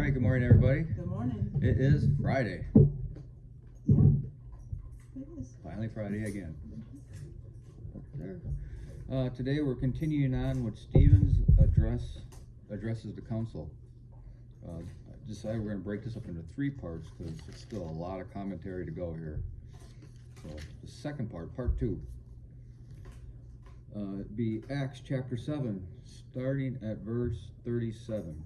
right, good morning, everybody. Good morning. It is Friday. Yeah, it is. Finally Friday again. Today we're continuing on with Stephen's addresses the council. I decided we're going to break this up into 3 parts because it's still a lot of commentary to go here. So the second part, part 2, be Acts chapter 7, starting at verse 37.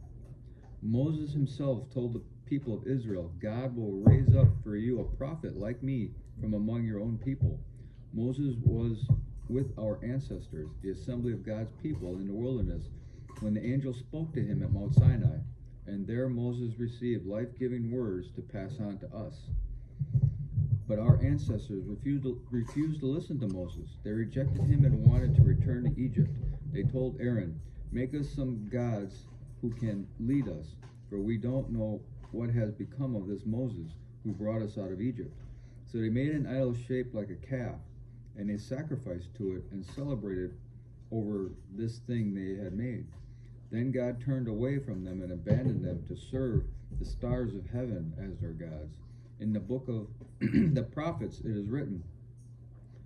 Moses himself told the people of Israel, God will raise up for you a prophet like me from among your own people. Moses was with our ancestors, the assembly of God's people in the wilderness, when the angel spoke to him at Mount Sinai, and there Moses received life-giving words to pass on to us. But our ancestors refused to listen to Moses. They rejected him and wanted to return to Egypt. They told Aaron, make us some gods who can lead us, for we don't know what has become of this Moses who brought us out of Egypt. So they made an idol shaped like a calf, and they sacrificed to it and celebrated over this thing they had made. Then God turned away from them and abandoned them to serve the stars of heaven as their gods. In the book of the prophets it is written,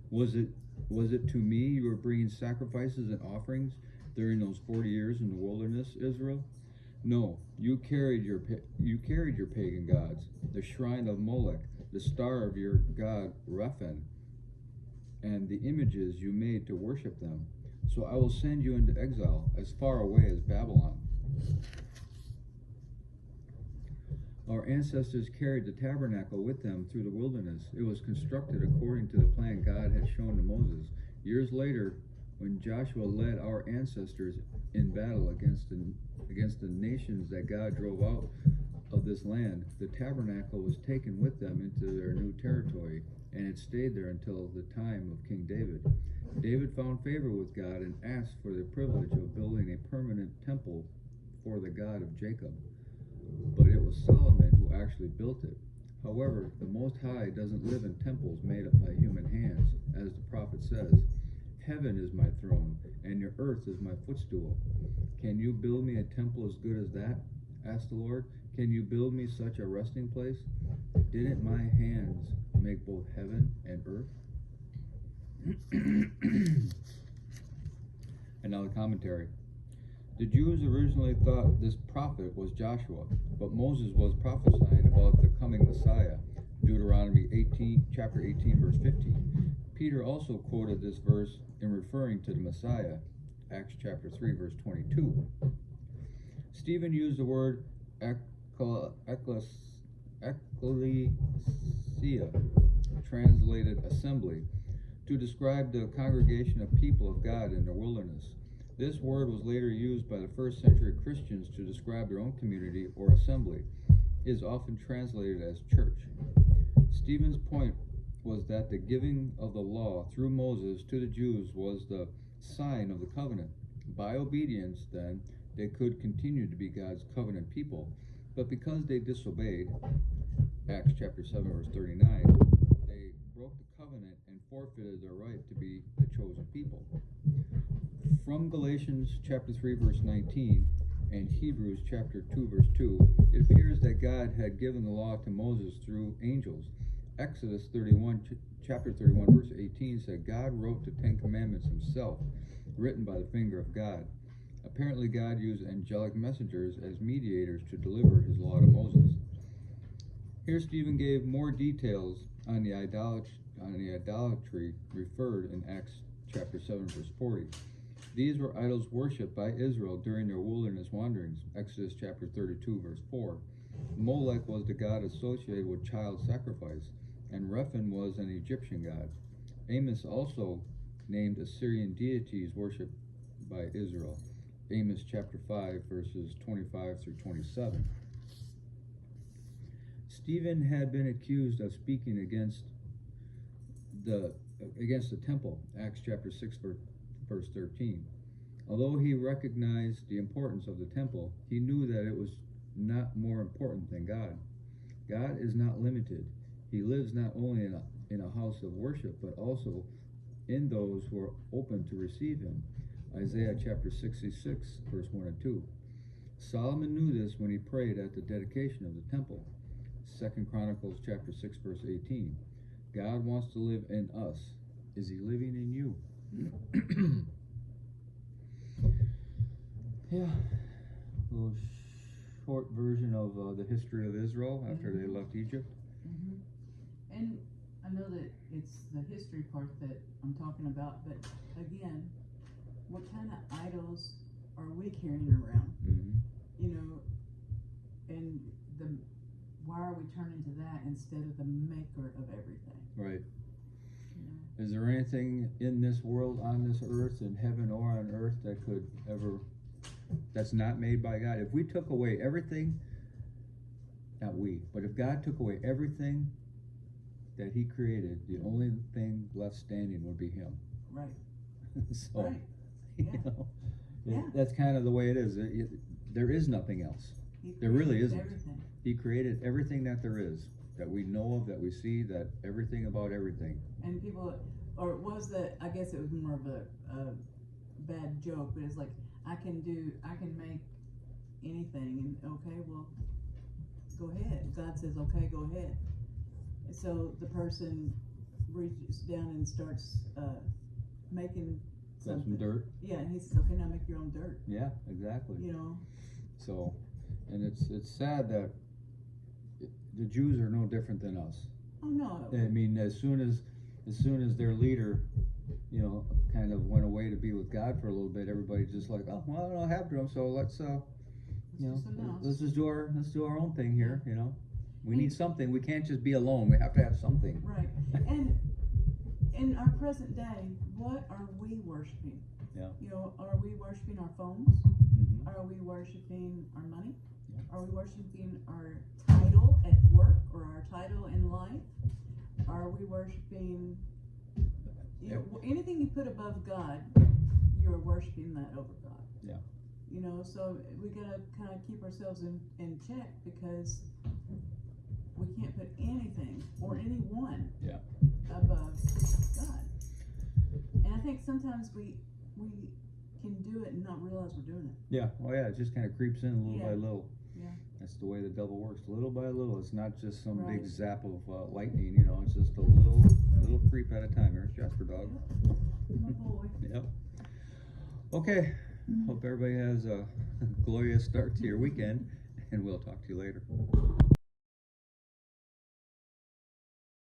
was it to me you were bringing sacrifices and offerings during those 40 years in the wilderness, Israel? No, you carried your pagan gods, the shrine of Molech, the star of your god Rephan, and the images you made to worship them. So I will send you into exile as far away as Babylon. Our ancestors carried the tabernacle with them through the wilderness. It was constructed according to the plan God had shown to Moses. Years later, when Joshua led our ancestors in battle against the nations that God drove out of this land, the tabernacle was taken with them into their new territory, and it stayed there until the time of King David. David found favor with God and asked for the privilege of building a permanent temple for the God of Jacob. But it was Solomon who actually built it. However, the Most High doesn't live in temples made up by human hands, as the prophet says. Heaven is my throne, and your earth is my footstool. Can you build me a temple as good as that? Asked the Lord. Can you build me such a resting place? Didn't my hands make both heaven and earth? And now the commentary. The Jews originally thought this prophet was Joshua, but Moses was prophesying about the coming Messiah, Deuteronomy chapter 18, verse 15. Peter also quoted this verse in referring to the Messiah, Acts chapter 3, verse 22. Stephen used the word ecclesia, translated assembly, to describe the congregation of people of God in the wilderness. This word was later used by the first century Christians to describe their own community or assembly. It is often translated as church. Stephen's point was that the giving of the law through Moses to the Jews was the sign of the covenant. By obedience, then, they could continue to be God's covenant people. But because they disobeyed, Acts chapter 7, verse 39, they broke the covenant and forfeited their right to be the chosen people. From Galatians chapter 3, verse 19, and Hebrews chapter 2, verse 2, it appears that God had given the law to Moses through angels. Exodus chapter 31, verse 18 said, God wrote the 10 Commandments himself, written by the finger of God. Apparently, God used angelic messengers as mediators to deliver his law to Moses. Here, Stephen gave more details on the idolatry referred in Acts chapter 7, verse 40. These were idols worshipped by Israel during their wilderness wanderings, Exodus chapter 32, verse 4. Molech was the god associated with child sacrifice, and Rephan was an Egyptian god. Amos also named Assyrian deities worshipped by Israel, Amos chapter 5, verses 25 through 27. Stephen had been accused of speaking against the temple, Acts chapter 6, verse 13. Although he recognized the importance of the temple, he knew that it was not more important than God. God is not limited. He lives not only in a house of worship, but also in those who are open to receive him. Isaiah chapter 66, verse 1 and 2. Solomon knew this when he prayed at the dedication of the temple. 2 Chronicles chapter 6 verse 18. God wants to live in us. Is he living in you? Yeah. A little short version of the history of Israel after they left Egypt. And I know that it's the history part that I'm talking about, but again, what kind of idols are we carrying around? You know, and why are we turning to that instead of the maker of everything? Right. You know? Is there anything in this world, on this earth, in heaven or on earth, that could ever, that's not made by God? If we took away everything, not we, but if God took away everything that he created, the only thing left standing would be him. Right. So, Right. you Yeah. know, Yeah. that's kind of the way it is. There is nothing else. There really isn't. Everything. He created everything that there is, that we know of, that we see, that everything about everything. And people, or was that, I guess it was more of a bad joke, but it's like, I can make anything, and okay, well, go ahead. God says, okay, go ahead. So the person reaches down and starts making Got something. some dirt. Yeah, and he says, okay, now make your own dirt. Yeah, exactly. You know? So, and it's sad that the Jews are no different than us. Oh no. I mean, as soon as their leader, you know, kind of went away to be with God for a little bit, everybody's just like, oh, well, I don't have to him, so let's you know, let's just do our own thing here, you know. We need something. We can't just be alone. We have to have something. Right. And in our present day, what are we worshiping? Yeah. You know, are we worshiping our phones? Mm-hmm. Are we worshiping our money? Yeah. Are we worshiping our title at work or our title in life? Are we worshiping, you know, anything you put above God, you're worshiping that over God. Yeah. You know, so we gotta kind of keep ourselves in check, because we can't put anything or anyone above God. And I think sometimes we can do it and not realize we're doing it. Yeah. Oh yeah. It just kind of creeps in little by little. Yeah. That's the way the devil works. Little by little. It's not just some Right. big zap of lightning. You know, it's just a little creep at a time. There's Jasper dog. My boy. Yep. Okay. Hope everybody has a glorious start to your weekend, and we'll talk to you later.